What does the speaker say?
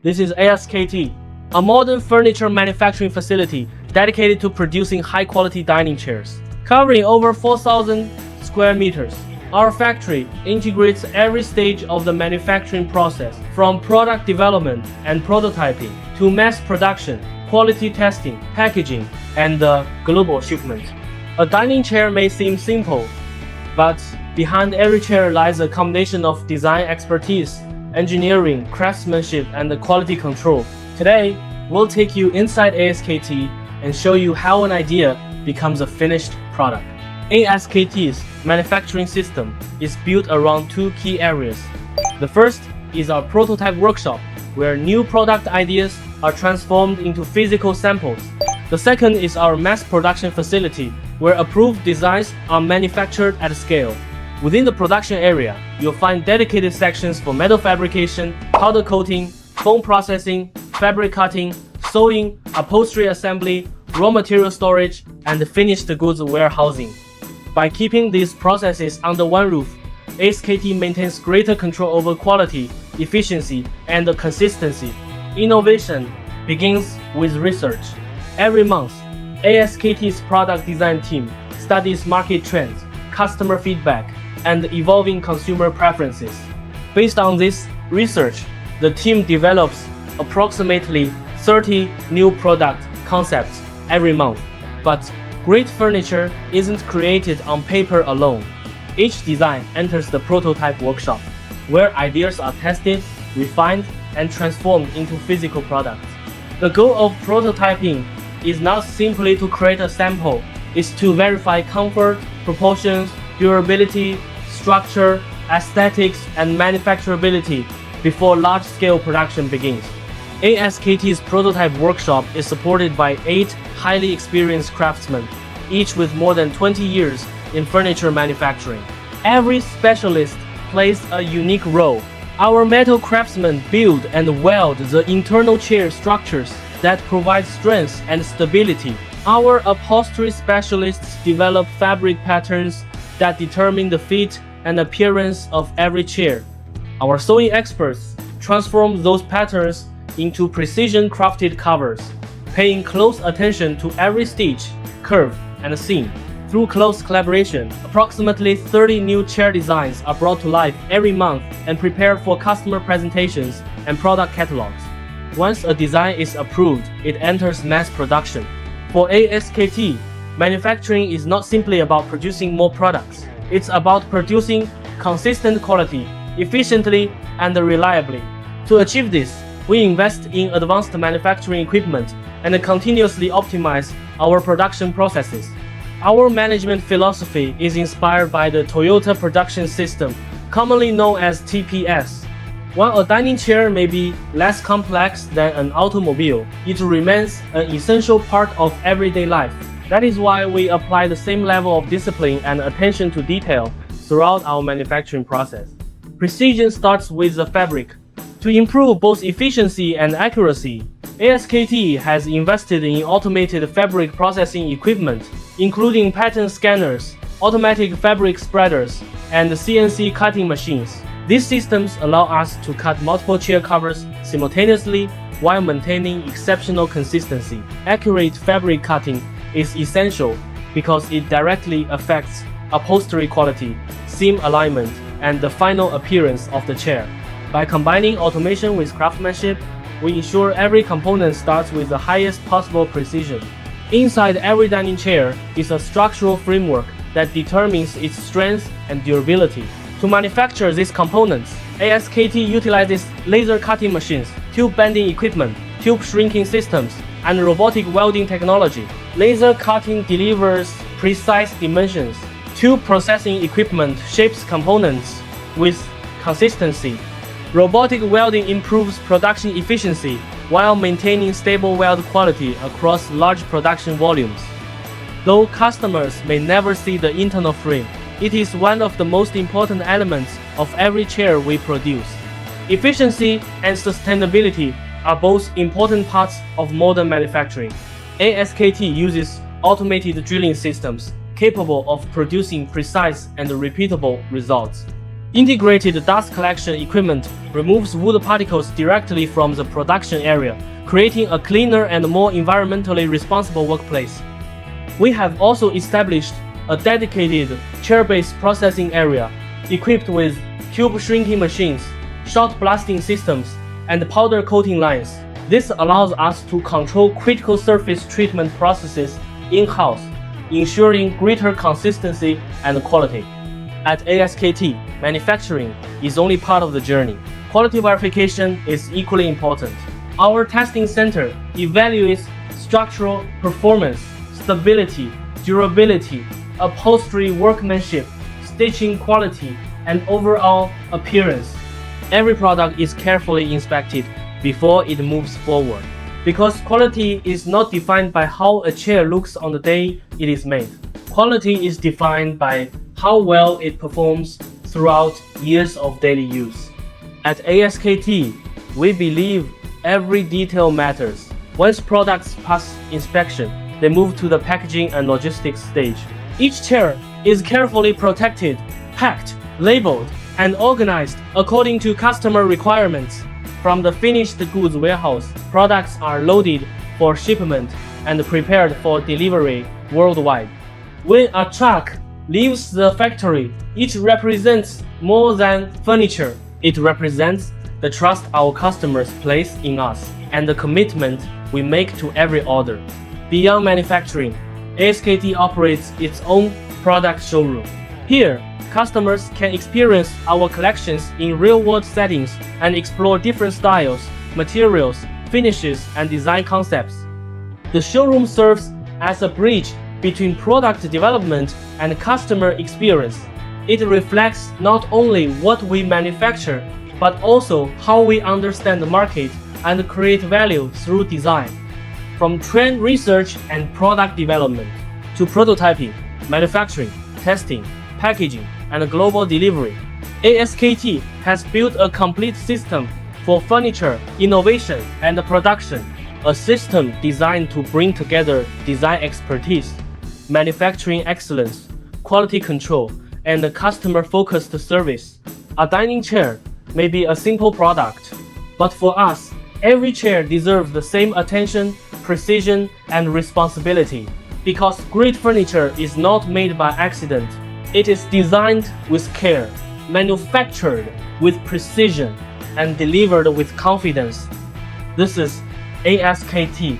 This is ASKT, a modern furniture manufacturing facility dedicated to producing high-quality dining chairs. Covering over 4,000 square meters, our factory integrates every stage of the manufacturing process, from product development and prototyping to mass production, quality testing, packaging, and global shipment. A dining chair may seem simple, but behind every chair lies a combination of design expertise, engineering, craftsmanship, and quality control. Today, we'll take you inside ASKT and show you how an idea becomes a finished product. ASKT's manufacturing system is built around two key areas. The first is our prototype workshop, where new product ideas are transformed into physical samples. The second is our mass production facility, where approved designs are manufactured at scale. Within the production area, you'll find dedicated sections for metal fabrication, powder coating, foam processing, fabric cutting, sewing, upholstery assembly, raw material storage, and finished goods warehousing. By keeping these processes under one roof, ASKT maintains greater control over quality, efficiency, and consistency. Innovation begins with research. Every month, ASKT's product design team studies market trends, customer feedback, and evolving consumer preferences. Based on this research, the team develops approximately 30 new product concepts every month. But great furniture isn't created on paper alone. Each design enters the prototype workshop, where ideas are tested, refined, and transformed into physical products. The goal of prototyping is not simply to create a sample, it's to verify comfort, proportions, durability, structure, aesthetics, and manufacturability before large-scale production begins. ASKT's prototype workshop is supported by 8 highly experienced craftsmen, each with more than 20 years in furniture manufacturing. Every specialist plays a unique role. Our metal craftsmen build and weld the internal chair structures that provide strength and stability. Our upholstery specialists develop fabric patterns that determine the fit and appearance of every chair. Our sewing experts transform those patterns into precision-crafted covers, paying close attention to every stitch, curve, and seam. Through close collaboration, approximately 30 new chair designs are brought to life every month and prepared for customer presentations and product catalogs. Once a design is approved, it enters mass production. For ASKT, manufacturing is not simply about producing more products. It's about producing consistent quality, efficiently, and reliably. To achieve this, we invest in advanced manufacturing equipment and continuously optimize our production processes. Our management philosophy is inspired by the Toyota Production System, commonly known as TPS. While a dining chair may be less complex than an automobile, it remains an essential part of everyday life. That is why we apply the same level of discipline and attention to detail throughout our manufacturing process. Precision starts with the fabric. To improve both efficiency and accuracy, ASKT has invested in automated fabric processing equipment, including pattern scanners, automatic fabric spreaders, and CNC cutting machines. These systems allow us to cut multiple chair covers simultaneously while maintaining exceptional consistency. Accurate fabric cutting is essential because it directly affects upholstery quality, seam alignment, and the final appearance of the chair. By combining automation with craftsmanship, we ensure every component starts with the highest possible precision. Inside every dining chair is a structural framework that determines its strength and durability. To manufacture these components, ASKT utilizes laser cutting machines, tube bending equipment, tube shrinking systems, and robotic welding technology. Laser cutting delivers precise dimensions. Tube processing equipment shapes components with consistency. Robotic welding improves production efficiency while maintaining stable weld quality across large production volumes. Though customers may never see the internal frame, it is one of the most important elements of every chair we produce. Efficiency and sustainability are both important parts of modern manufacturing. ASKT uses automated drilling systems capable of producing precise and repeatable results. Integrated dust collection equipment removes wood particles directly from the production area, creating a cleaner and more environmentally responsible workplace. We have also established a dedicated chair-based processing area, equipped with tube shrinking machines, shot blasting systems, and powder coating lines. This allows us to control critical surface treatment processes in-house, ensuring greater consistency and quality. At ASKT, manufacturing is only part of the journey. Quality verification is equally important. Our testing center evaluates structural performance, stability, durability, upholstery workmanship, stitching quality, and overall appearance. Every product is carefully inspected before it moves forward, because quality is not defined by how a chair looks on the day it is made. Quality is defined by how well it performs throughout years of daily use. At ASKT, we believe every detail matters. Once products pass inspection, they move to the packaging and logistics stage. Each chair is carefully protected, packed, labeled, and organized according to customer requirements. From the finished goods warehouse, products are loaded for shipment and prepared for delivery worldwide. When a truck leaves the factory, it represents more than furniture. It represents the trust our customers place in us and the commitment we make to every order. Beyond manufacturing, ASKT operates its own product showroom. Here, customers can experience our collections in real-world settings and explore different styles, materials, finishes, and design concepts. The showroom serves as a bridge between product development and customer experience. It reflects not only what we manufacture, but also how we understand the market and create value through design. From trend research and product development to prototyping, manufacturing, testing, packaging, and global delivery, ASKT has built a complete system for furniture, innovation, and production, a system designed to bring together design expertise, manufacturing excellence, quality control, and customer-focused service. A dining chair may be a simple product, but for us, every chair deserves the same attention, precision, and responsibility. Because great furniture is not made by accident. It is designed with care, manufactured with precision, and delivered with confidence. This is ASKT